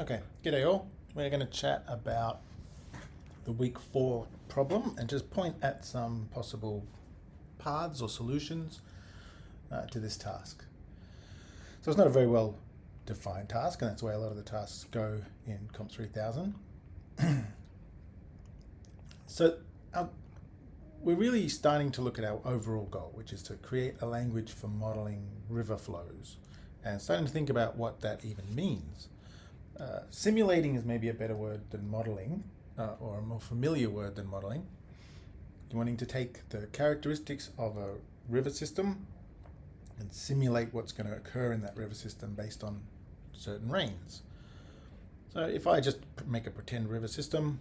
Okay, g'day all. We're going to chat about the week 4 problem and just point at some possible paths or solutions to this task. So it's not a very well defined task, and that's the way a lot of the tasks go in Comp 3000. So we're really starting to look at our overall goal, which is to create a language for modeling river flows, and starting to think about what that even means. Simulating is maybe a better word than modeling, or a more familiar word than modeling. You're wanting to take the characteristics of a river system and simulate what's going to occur in that river system based on certain rains. So if I just make a pretend river system,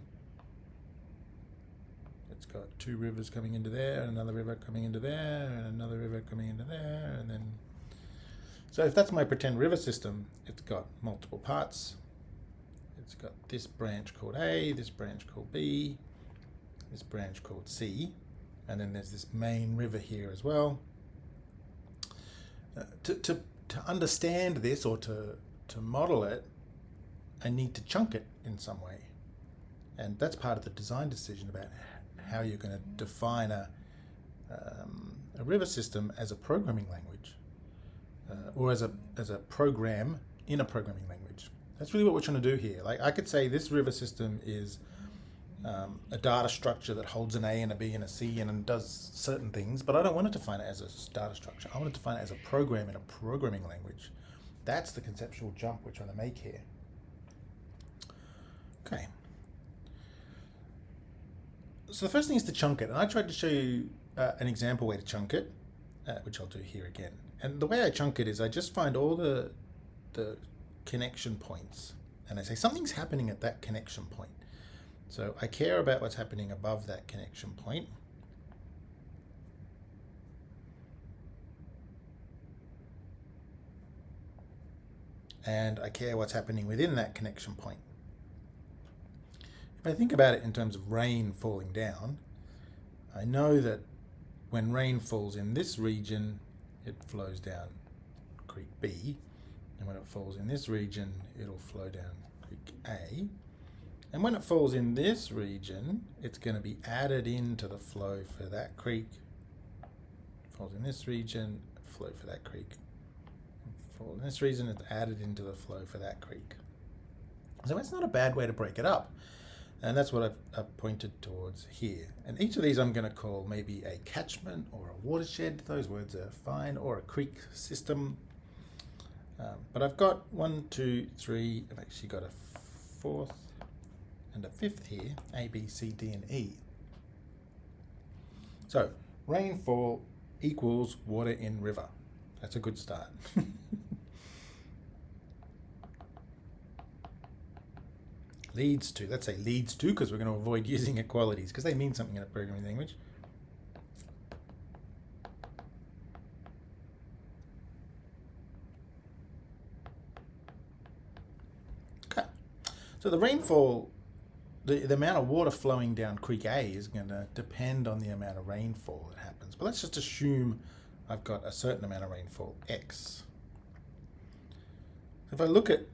it's got two rivers coming into there, and another river coming into there, and another river coming into there, and then... So if that's my pretend river system, it's got multiple parts. It's got this branch called A, this branch called B, this branch called C, and then there's this main river here as well. To understand this, or to model it, I need to chunk it in some way. And that's part of the design decision about how you're going to define a river system as a programming language, or as a program in a programming language. That's really what we're trying to do here. Like, I could say this river system is a data structure that holds an A and a B and a C and does certain things, but I don't want it to define it as a data structure. I want it to define it as a program in a programming language. That's the conceptual jump we're trying to make here. Okay. So the first thing is to chunk it, and I tried to show you an example way to chunk it, which I'll do here again. And the way I chunk it is I just find all the connection points, and I say something's happening at that connection point. So I care about what's happening above that connection point. And I care what's happening within that connection point. If I think about it in terms of rain falling down, I know that when rain falls in this region, it flows down Creek B, and when it falls in this region, it'll flow down Creek A. And when it falls in this region, it's going to be added into the flow for that creek. Falls in this region, flow for that creek. Falls in this region, it's added into the flow for that creek. So it's not a bad way to break it up. And that's what I've pointed towards here. And each of these I'm going to call maybe a catchment or a watershed. Those words are fine. Or a creek system. But I've got 1, 2, 3. I've actually got a fourth and a fifth here. A, B, C, D, and E. So rainfall equals water in river. That's a good start. Leads to, let's say leads to, because we're going to avoid using equalities because they mean something in a programming language. Okay, so the rainfall, the amount of water flowing down Creek A is going to depend on the amount of rainfall that happens. But let's just assume I've got a certain amount of rainfall, X. If I look at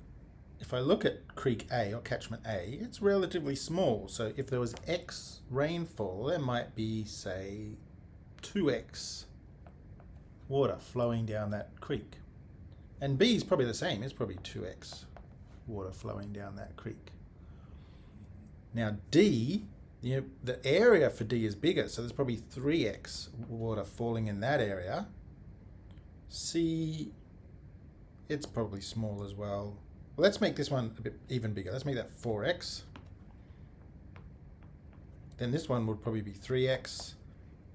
Creek A, or catchment A, it's relatively small. So if there was X rainfall, there might be, say, 2X water flowing down that creek. And B is probably the same. It's probably 2X water flowing down that creek. Now D, the area for D is bigger, so there's probably 3X water falling in that area. C, it's probably small as well. Well, let's make this one a bit even bigger. Let's make that 4X. Then this one would probably be 3X.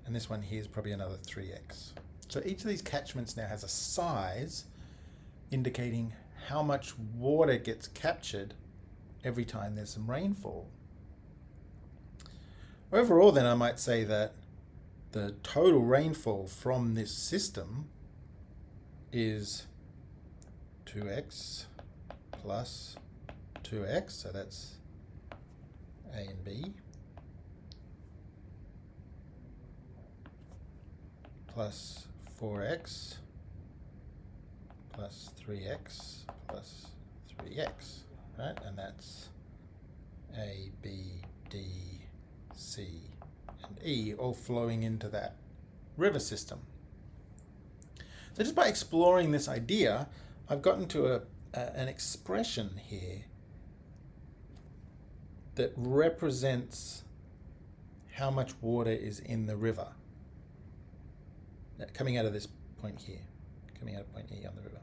And this one here is probably another 3X. So each of these catchments now has a size indicating how much water gets captured every time there's some rainfall. Overall, then, I might say that the total rainfall from this system is 2X plus 2X, so that's A and B, plus 4X plus 3X plus 3X. right? And that's A, B, D, C, and E all flowing into that river system. So just by exploring this idea, I've gotten to an expression here that represents how much water is in the river. Coming out of this point here, coming out of point E on the river.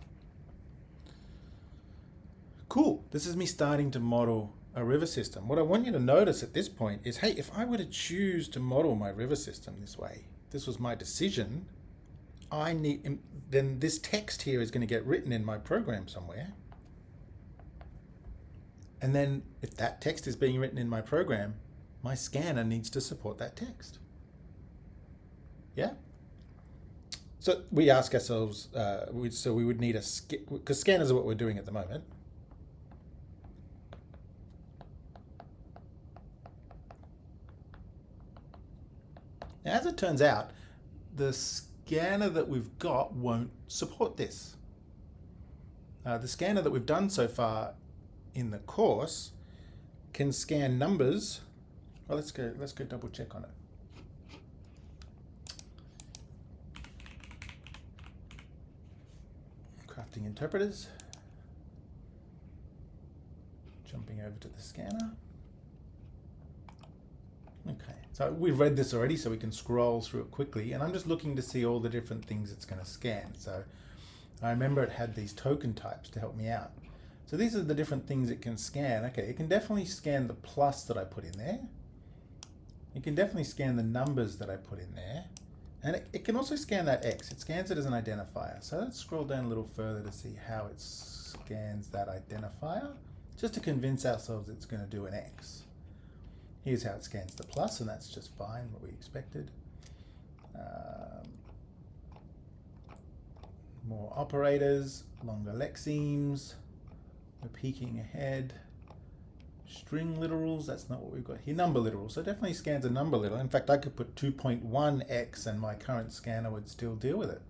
Cool, this is me starting to model a river system. What I want you to notice at this point is, hey, if I were to choose to model my river system this way, this was my decision, then this text here is going to get written in my program somewhere. And then if that text is being written in my program, my scanner needs to support that text. Yeah? So we ask ourselves, so we would need because scanners are what we're doing at the moment. Now, as it turns out, the scanner that we've got won't support this. The scanner that we've done so far in the course can scan numbers. Well, let's go double check on it. Crafting interpreters. Jumping over to the scanner. Okay, so we've read this already, so we can scroll through it quickly, and I'm just looking to see all the different things it's going to scan. So I remember it had these token types to help me out. So these are the different things it can scan. Okay, it can definitely scan the plus that I put in there. It can definitely scan the numbers that I put in there. And it can also scan that X. It scans it as an identifier. So let's scroll down a little further to see how it scans that identifier, just to convince ourselves it's going to do an X. Here's how it scans the plus, and that's just fine, what we expected. More operators, longer lexemes. We're peeking ahead. String literals, that's not what we've got here. Number literals, so it definitely scans a number literal. In fact, I could put 2.1x and my current scanner would still deal with it.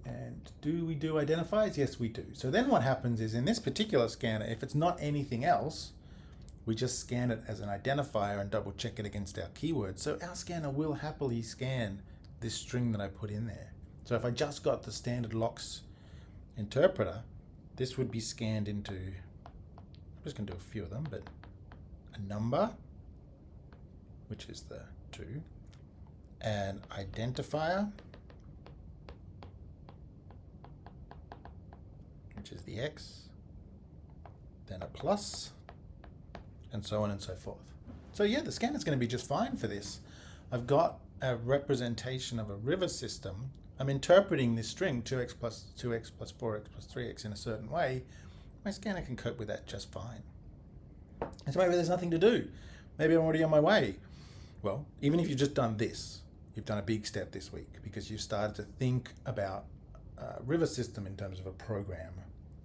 And do we do identifiers? Yes, we do. So then what happens is in this particular scanner, if it's not anything else, we just scan it as an identifier and double check it against our keywords. So our scanner will happily scan this string that I put in there. So if I just got the standard LOX interpreter, this would be scanned into, I'm just going to do a few of them, but a number, which is the 2, an identifier, which is the X, then a plus, and so on and so forth. So yeah, the scanner's going to be just fine for this. I've got a representation of a river system. I'm interpreting this string 2x plus 2x plus 4x plus 3x in a certain way. My scanner can cope with that just fine. And so maybe there's nothing to do. Maybe I'm already on my way. Well, even if you've just done this, you've done a big step this week because you've started to think about a river system in terms of a program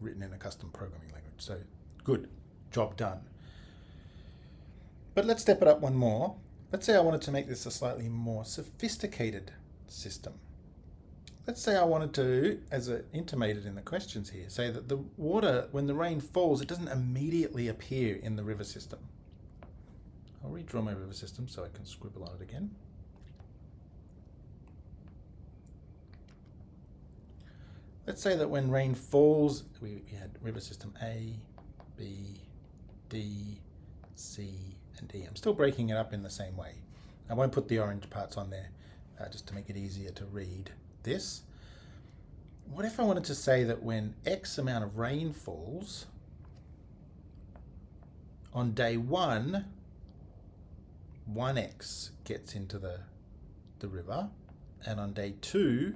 written in a custom programming language. So good, job done. But let's step it up one more. Let's say I wanted to make this a slightly more sophisticated system. Let's say I wanted to, as intimated in the questions here, say that the water, when the rain falls, it doesn't immediately appear in the river system. I'll redraw my river system so I can scribble on it again. Let's say that when rain falls, we had river system A, B, D, C, and D. I'm still breaking it up in the same way. I won't put the orange parts on there just to make it easier to read this. What if I wanted to say that when X amount of rain falls, on day 1, 1x gets into the river, and on day 2,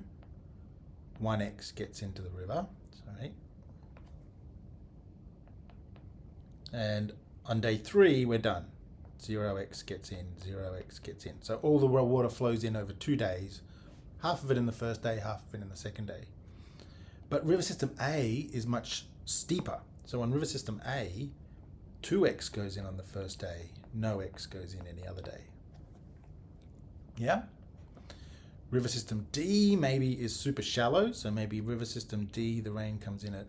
1x gets into the river, sorry. And on day 3, we're done. 0x gets in, 0x gets in. So all the water flows in over 2 days, half of it in the first day, half of it in the second day. But river system A is much steeper. So on river system A, 2x goes in on the first day, no x goes in any other day. Yeah? River system D maybe is super shallow, so maybe river system D, the rain comes in at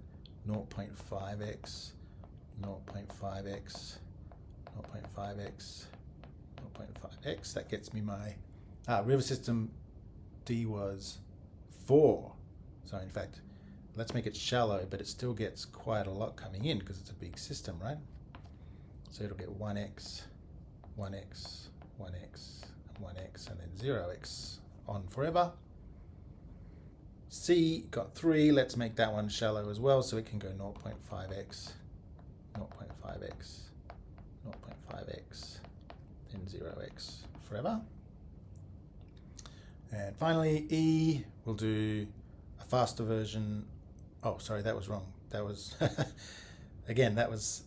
0.5x, 0.5x, 0.5x, 0.5x. That gets me my river system D was 4. So in fact, let's make it shallow, but it still gets quite a lot coming in because it's a big system, right? So it'll get 1x, 1x, 1x, 1x, and then 0x on forever. C got 3. Let's make that one shallow as well, so it can go 0.5x, 0.5x, 0.5x, then 0x forever. And finally, E will do a faster version. Oh, sorry, that was wrong. That was, again, that was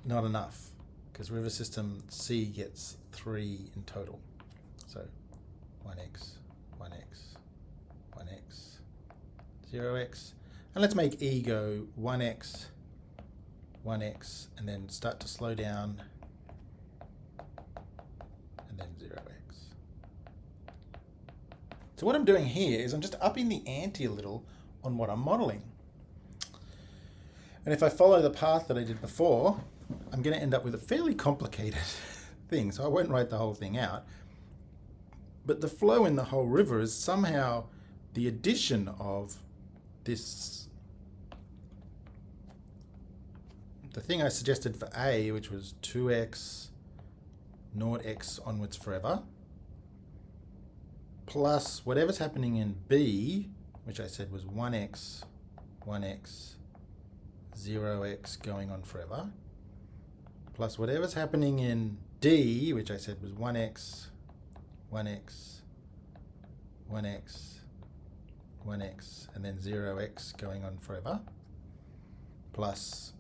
not enough because river system C gets 3 in total. So 1x, 1x, 1x, 0x. And let's make E go 1x, 1x, and then start to slow down, and then 0x. So what I'm doing here is I'm just upping the ante a little on what I'm modeling. And if I follow the path that I did before, I'm going to end up with a fairly complicated thing. So I won't write the whole thing out. But the flow in the whole river is somehow the addition of this, the thing I suggested for A, which was 2x, 0x onwards forever, plus whatever's happening in B, which I said was 1x, 1x, 0x going on forever, plus whatever's happening in D, which I said was 1x, 1x, 1x, 1x, and then 0x going on forever, plus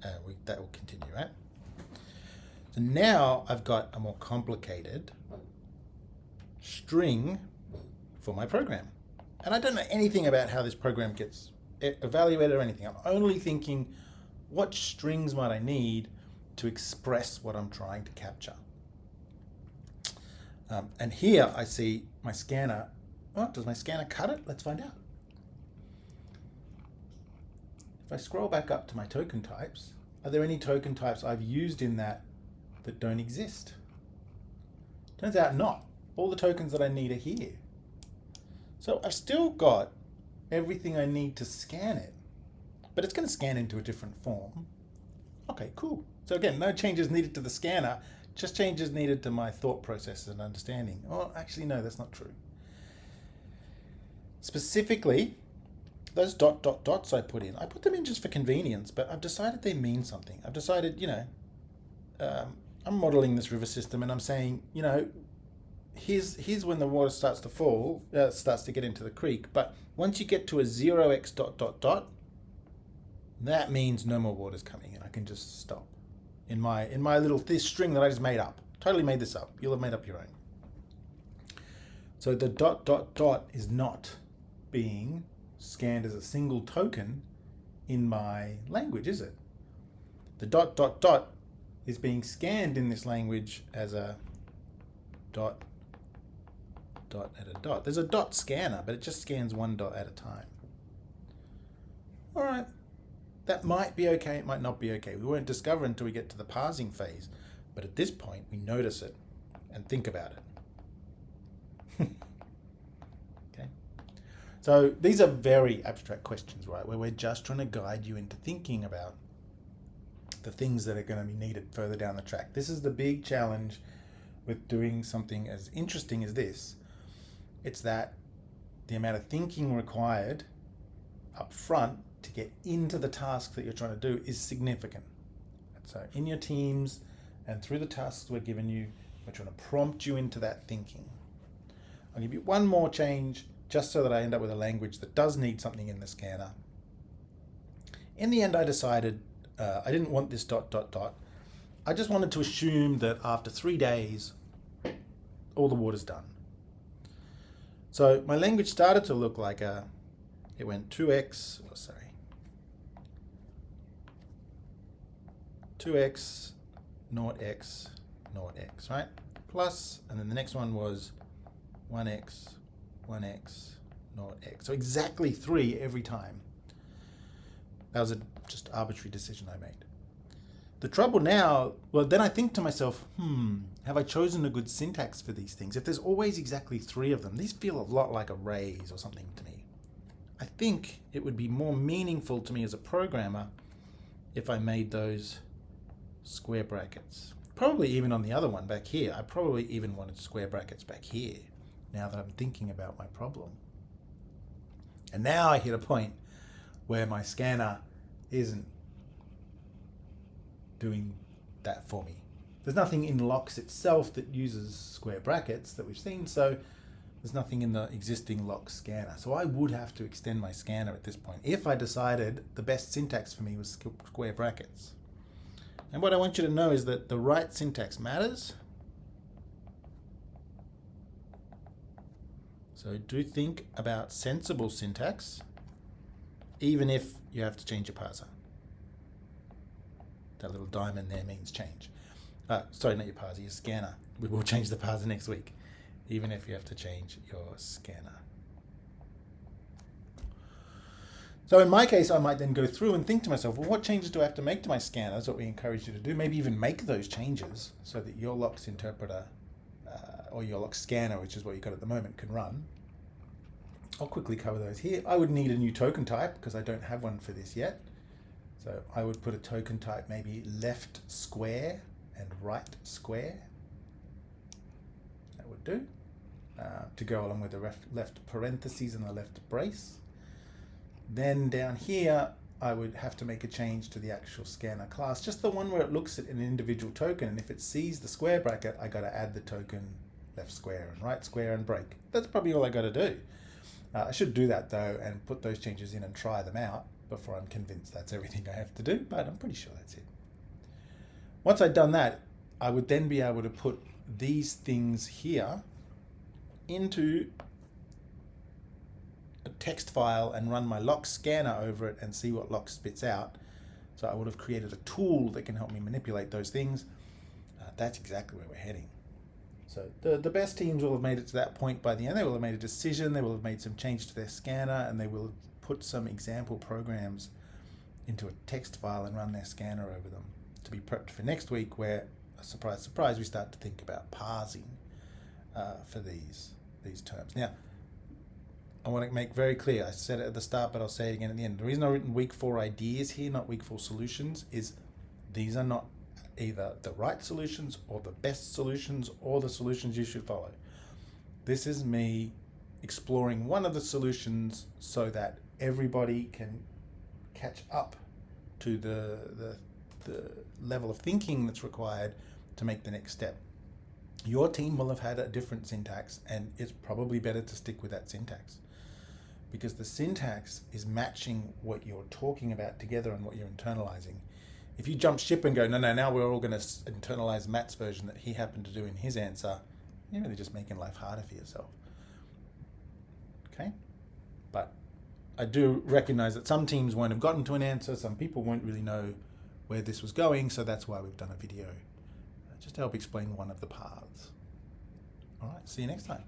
that will continue, right? So now I've got a more complicated string for my program. And I don't know anything about how this program gets evaluated or anything. I'm only thinking, what strings might I need to express what I'm trying to capture? And here I see my scanner. Oh, does my scanner cut it? Let's find out. If I scroll back up to my token types, are there any token types I've used in that don't exist? Turns out not. All the tokens that I need are here. So I've still got everything I need to scan it, but it's going to scan into a different form. Okay, cool. So again, no changes needed to the scanner, just changes needed to my thought processes and understanding. Oh, actually, no, that's not true. Specifically, those dots I put them in just for convenience, but I've decided they mean something. I've decided, I'm modeling this river system and I'm saying, here's when the water starts to fall, starts to get into the creek. But once you get to a 0x ... that means no more water's coming in. I can just stop. In my little this string that I just made up. Totally made this up. You'll have made up your own. So the ... is not being scanned as a single token in my language, is it? The ... is being scanned in this language as a dot at a dot. There's a dot scanner, but it just scans one dot at a time. All right, that might be okay, it might not be okay. We won't discover until we get to the parsing phase, but at this point we notice it and think about it. Okay. So these are very abstract questions, right, where we're just trying to guide you into thinking about the things that are going to be needed further down the track. This is the big challenge with doing something as interesting as this. It's that the amount of thinking required up front to get into the task that you're trying to do is significant. So in your teams and through the tasks we're giving you, we're trying to prompt you into that thinking. I'll give you one more change just so that I end up with a language that does need something in the scanner. In the end, I decided I didn't want this ... I just wanted to assume that after 3 days, all the water's done. So my language started to look like it went 2x, 2x, 0x, 0x, right? Plus, and then the next one was 1x, 1x, 0x. So exactly 3 every time. That was a just arbitrary decision I made. The trouble now, well, then I think to myself, have I chosen a good syntax for these things? If there's always exactly 3 of them, these feel a lot like arrays or something to me. I think it would be more meaningful to me as a programmer if I made those square brackets. Probably even on the other one back here. I probably even wanted square brackets back here, now that I'm thinking about my problem. And now I hit a point where my scanner isn't doing that for me. There's nothing in LOX itself that uses square brackets that we've seen, so there's nothing in the existing LOX scanner. So I would have to extend my scanner at this point if I decided the best syntax for me was square brackets. And what I want you to know is that the right syntax matters. So do think about sensible syntax, even if you have to change your parser. That little diamond there means change. Sorry, not your parser, your scanner. We will change the parser next week, even if you have to change your scanner. So in my case, I might then go through and think to myself, well, what changes do I have to make to my scanner? That's what we encourage you to do. Maybe even make those changes so that your LOX interpreter or your LOX scanner, which is what you've got at the moment, can run. I'll quickly cover those here. I would need a new token type because I don't have one for this yet. So I would put a token type maybe left square and right square. That would do. To go along with the left parentheses and the left brace. Then down here, I would have to make a change to the actual scanner class, just the one where it looks at an individual token, and if it sees the square bracket, I got to add the token left square and right square and break. That's probably all I got to do. I should do that though and put those changes in and try them out before I'm convinced that's everything I have to do, but I'm pretty sure that's it. Once I'd done that, I would then be able to put these things here into a text file and run my LOX scanner over it and see what LOX spits out. So I would have created a tool that can help me manipulate those things. That's exactly where we're heading. So the best teams will have made it to that point by the end. They will have made a decision, they will have made some change to their scanner, and they will have put some example programs into a text file and run their scanner over them to be prepped for next week, where, surprise, surprise, we start to think about parsing for these terms. Now, I want to make very clear, I said it at the start, but I'll say it again at the end. The reason I've written week 4 ideas here, not week 4 solutions, is these are not either the right solutions or the best solutions or the solutions you should follow. This is me exploring one of the solutions so that everybody can catch up to the level of thinking that's required to make the next step. Your team will have had a different syntax, and it's probably better to stick with that syntax, because the syntax is matching what you're talking about together and what you're internalizing. If you jump ship and go, no, now we're all going to internalize Matt's version that he happened to do in his answer, you're really just making life harder for yourself. Okay? But I do recognize that some teams won't have gotten to an answer, some people won't really know where this was going, so that's why we've done a video, just to help explain one of the paths. All right, see you next time.